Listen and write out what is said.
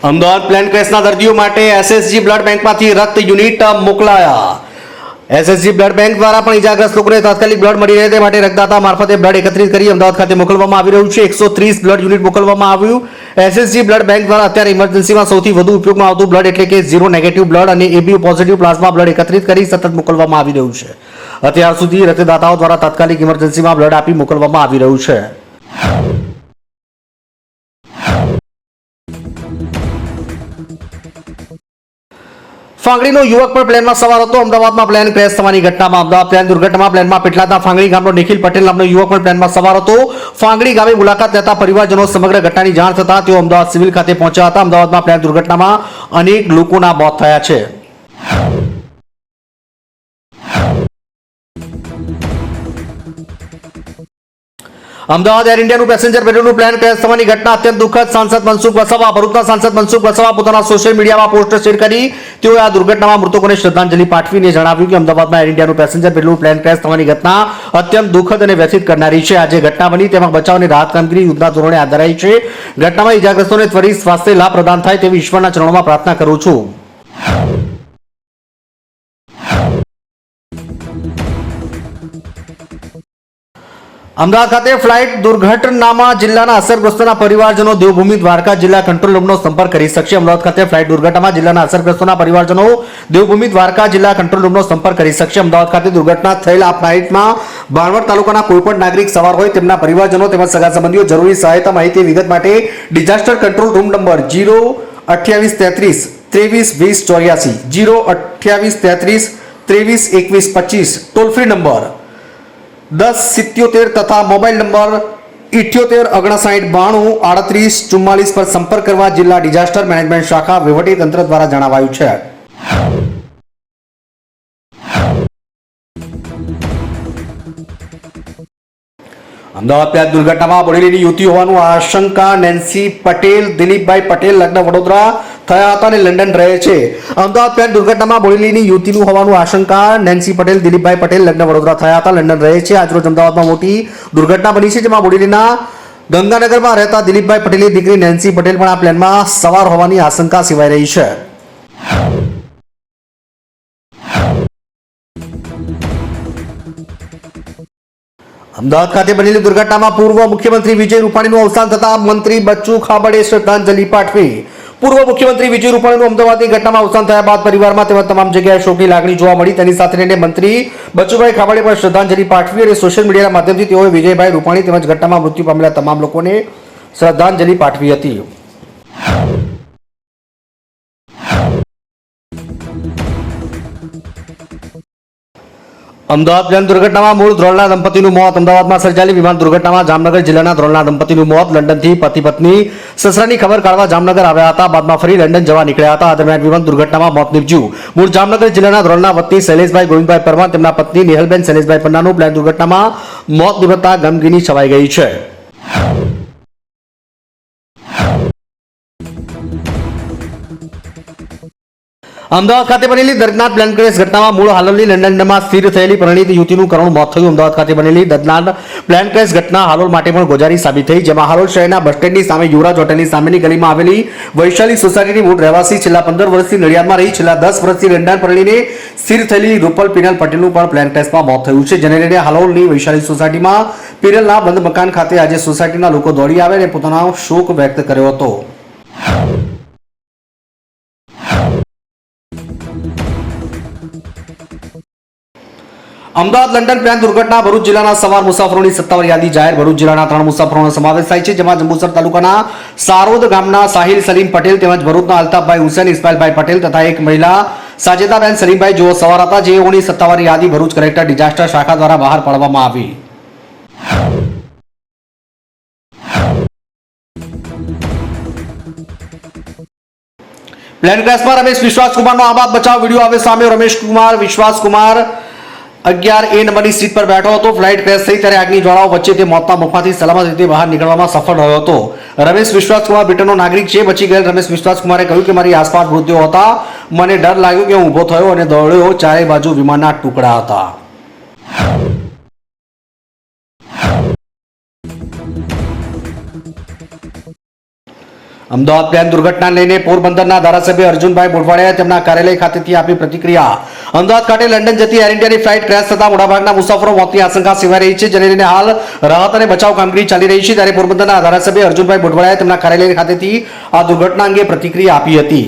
Ahmedabad plane ક્રેશના દર્દીઓ માટે SSG blood બેંકમાંથી રક્ત યુનિટ મોકલાયા। એસએસજી બ્લડ બેંક દ્વારા પણ ઇજાગ્રસ્ત લોકોને તાત્કાલિક બ્લડ મળી રહે તે માટે રક્તદાતા મારફતે બ્લડ એકત્રિત કરી અમદાવાદ ખાતે મોકલવામાં આવી રહ્યું છે। 130 બ્લડ યુનિટ મોકલવામાં આવ્યું। એસએસજી બ્લડ બેંક દ્વારા અત્યારે ઇમરજન્સીમાં સૌથી વધુ ઉપયોગમાં આવતું બ્લડ એટલે કે ઝીરો નેગેટિવ બ્લડ અને એબી પોઝિટિવ પ્લાઝમા બ્લડ એકત્રિત કરી સતત મોકલવામાં આવી રહ્યું છે। અત્યાર સુધી રક્તદાતાઓ દ્વારા તાત્કાલિક ઇમરજન્સીમાં બ્લડ આપી મોકલવામાં આવી રહ્યું છે। ફાંગડીનો યુવક પણ પ્લેનમાં સવાર હતો। અમદાવાદમાં પ્લેન ક્રેશ થવાની ઘટનામાં અમદાવાદ પ્લેન દુર્ઘટનામાં પ્લેનમાં પેટલાદના ફાંગડી ગામનો નિખિલ પટેલ નામનો યુવક પણ પ્લેનમાં સવાર હતો। ફાંગડી ગામે મુલાકાત લેતા પરિવારજનો સમગ્ર ઘટનાની જાણ થતા તેઓ અમદાવાદ સિવિલ ખાતે પહોંચ્યા હતા। અમદાવાદમાં પ્લેન દુર્ઘટનામાં અનેક લોકોના મોત થયા છે। અમદાવાદ એર ઇન્ડિયાનું પેસેન્જર પેટ્રોલનું પ્લેન ક્રેશ થવાની ઘટના અત્યંત દુઃખદ। સાંસદ મનસુખ વસાવા ભરૂચના સાંસદ મનસુખ વસાવા પોતાના સોશિયલ મીડિયામાં પોસ્ટ શેર કરી તેઓએ આ દુર્ઘટનામાં મૃતકોને શ્રદ્ધાંજલિ પાઠવીને જણાવ્યું કે અમદાવાદમાં એર ઇન્ડિયાનું પેસેન્જર પેટ્રોલનું પ્લેન ક્રેશ થવાની ઘટના અત્યંત દુઃખદ અને વ્યથિત કરનારી છે। આજે ઘટના બની તેમાં બચાવ અને રાહત કામગીરી યુદ્ધના ધોરણે હાથ ધરાઈ છે। ઘટનામાં ઇજાગ્રસ્તોને ત્વરિત સ્વાસ્થ્ય લાભ પ્રદાન થાય તેવી ઈશ્વરના ચરણોમાં પ્રાર્થના કરું છું। અમદાવાદ ખાતે ફ્લાઇટ દુર્ઘટનામાં જિલ્લાના અસરગ્રસ્તોના પરિવારજનો દેવભૂમિ દ્વારકા જિલ્લા કંટ્રોલ રૂમનો સંપર્ક કરી શકશે। અમદાવાદ ખાતે ફ્લાઇટ દુર્ઘટનામાં જિલ્લાના અસરગ્રસ્તોના પરિવારજનો દેવભૂમિ દ્વારકા જિલ્લા કંટ્રોલ રૂમનો સંપર્ક કરી શકશે। અમદાવાદ ખાતે દુર્ઘટના થયેલ આ ફ્લાઇટમાં બાણવડ તાલુકાના કોઈપણ નાગરિક સવાર હોય તેમના પરિવારજનો તેમજ સગા સંબંધીઓ જરૂરી સહાયતા માહિતી વિગત માટે disaster control room number 02833 232084 02833 232125 toll free number 1077 તથા મોબાઈલ નંબર 7859923844 પર સંપર્ક કરવા જિલ્લા ડિઝાસ્ટર મેનેજમેન્ટ શાખા વહીવટી તંત્ર દ્વારા જણાવાયું છે। અમદાવાદ પ્લેન દુર્ઘટનામાં બોડેલીની યુવતી હોવાનું આશંકા। નેન્સી પટેલ દિલીપભાઈ પટેલ લગ્ન વડોદરા થયા હતા અને લંડન રહે છે। અમદાવાદ પ્લેન દુર્ઘટનામાં બોડેલીની યુવતીનું હોવાનું આશંકા। નેન્સી પટેલ દિલીપભાઈ પટેલ લગ્ન વડોદરા થયા હતા, લંડન રહે છે। આજરોજ અમદાવાદમાં મોટી દુર્ઘટના બની છે જેમાં બોડેલીના ગંગાનગરમાં રહેતા દિલીપભાઈ પટેલની દીકરી નેન્સી પટેલ પણ આ પ્લેનમાં સવાર હોવાની આશંકા સેવાઈ રહી છે। અમદાવાદ ખાતે બનેલી દુર્ઘટનામાં પૂર્વ મુખ્યમંત્રી વિજય રૂપાણીનું અવસાન થતા મંત્રી બચ્ચુ ખાબડે શ્રદ્ધાંજલિ પાઠવી। પૂર્વ મુખ્યમંત્રી વિજય રૂપાણીનું અમદાવાદની ઘટનામાં અવસાન થયા બાદ પરિવારમાં તેમજ તમામ જગ્યાએ શોકની લાગણી જોવા મળી। તેની સાથે લઈને મંત્રી બચ્ચુભાઈ ખાબડે પણ શ્રદ્ધાંજલિ પાઠવી અને સોશિયલ મીડિયાના માધ્યમથી તેઓએ વિજયભાઈ રૂપાણી તેમજ ઘટનામાં મૃત્યુ પામેલા તમામ લોકોને શ્રદ્ધાંજલિ પાઠવી હતી। અમદાવાદ પ્લેન દુર્ઘટનામાં મૂળ ધ્રોલના દંપતીનું મોત। અમદાવાદમાં સર્જાયેલી વિમાન દુર્ઘટનામાં જામનગર જિલ્લાના ધ્રોલના દંપતીનું મોત। લંડનથી પતિ પત્ની સસરાની ખબર કાઢવા જામનગર આવ્યા હતા, બાદમાં ફરી લંડન જવા નીકળ્યા હતા। આ દરમિયાન વિમાન દુર્ઘટનામાં મોત નીપજ્યું। મૂળ જામનગર જિલ્લાના ધ્રોલના વતની શૈલેષભાઈ ગોવિંદભાઈ પરમાર તેમના પત્ની નિહલબેન શૈલેષભાઈ પન્નાનું પ્લેન દુર્ઘટનામાં મોત નિપજતા ગમગીની છવાઈ ગઈ છે। અમદાવાદ ખાતે બનેલી દર્દનાક પ્લેન ક્રેશ ઘટનામાં મૂળ હાલોલની લંડનમાં સ્થિર થયેલી પરિણીત યુવતીનું કરુણ મોત થયું। અમદાવાદ ખાતે બનેલી દર્દનાક પ્લેન ક્રેશ ઘટના હાલોલ માટે પણ ગોજારી સાબિત થઈ, જેમાં હાલોલ શહેરના બસ સ્ટેન્ડની સામે યુવરાજ હોટલની સામેની ગલીમાં આવેલી વૈશાલી સોસાયટીની મૂળ રહેવાસી છેલ્લા 15 વર્ષથી નડિયાદમાં રહી છેલ્લા 10 વર્ષથી લંડન પરિણીને સ્થિર થયેલી રૂપલ પિનલ પટેલનું પણ પ્લેન ક્રેશમાં મોત થયું છે, જેને લઈને હાલોલની વૈશાલી સોસાયટીમાં પિનલના બંધ મકાન ખાતે આજે સોસાયટીના લોકો દોડી આવે અને પોતાનો શોક વ્યક્ત કર્યો હતો। અમદાવાદ લંડન પ્લેન દુર્ઘટના ભરૂચ જિલ્લાના સવાર મુસાફરોની સત્તાવાર યાદી જાહેર। ભરૂચ જિલ્લાના 3 મુસાફરોનો સમાવેશ થાય છે, જેમાં જંબુસર તાલુકાના સારોદ ગામના સાહિલ સલીમ પટેલ તેમજ ભરૂચના અલ્તાફભાઈ હુસેન ઇસ્માઇલભાઈ પટેલ તથા એક મહિલા સાજેદાબેન સલીમભાઈ જેઓ સવાર હતા, જેઓની સત્તાવાર યાદી ભરૂચ કલેક્ટર ડિઝાસ્ટર શાખા દ્વારા બહાર પાડવામાં આવી। પ્લેન ક્રેશમાં રમેશ વિશ્વાસકુમારનો આબાદ બચાવ વિડીયો આવે સામે। રમેશ કુમાર વિશ્વાસકુમાર 11A નંબરની સીટ પર બેઠો હતો। ફ્લાઇટ ક્રેશ થઈ ત્યારે આગની જ્વાળાઓ વચ્ચે તે મોતના મુખમાંથી સલામત રીતે બહાર નીકળવામાં સફળ રહ્યો હતો। રમેશ વિશ્વાસકુમાર બ્રિટનનો નાગરિક છે। બચી ગયેલ રમેશ વિશ્વાસકુમારે કહ્યું કે મારી આસપાસ મૃતદેહો હતા, મને ડર લાગ્યો કે હું ઊભો થયો અને દોડ્યો, ચારે બાજુ વિમાનના ટુકડા હતા। અમદાવાદ પ્લેન દુર્ઘટના લઈને પોરબંદરના ધારાસભ્ય અર્જુનભાઈ મોઢવાડિયાએ તેમના કાર્યાલય ખાતેથી આપી પ્રતિક્રિયા. અમદાવાદ ખાતે લંડન જતી એર ઇન્ડિયાની ફ્લાઇટ ક્રેશ થતા મોટાભાગના મુસાફરો મોતની આશંકા સેવાઈ રહી છે, જેને લઈને હાલ રાહત અને બચાવ કામગીરી ચાલી રહી છે. ત્યારે પોરબંદરના ધારાસભ્ય અર્જુનભાઈ મોઢવાડિયાએ તેમના કાર્યાલય ખાતેથી આ દુર્ઘટના અંગે પ્રતિક્રિયા આપી હતી.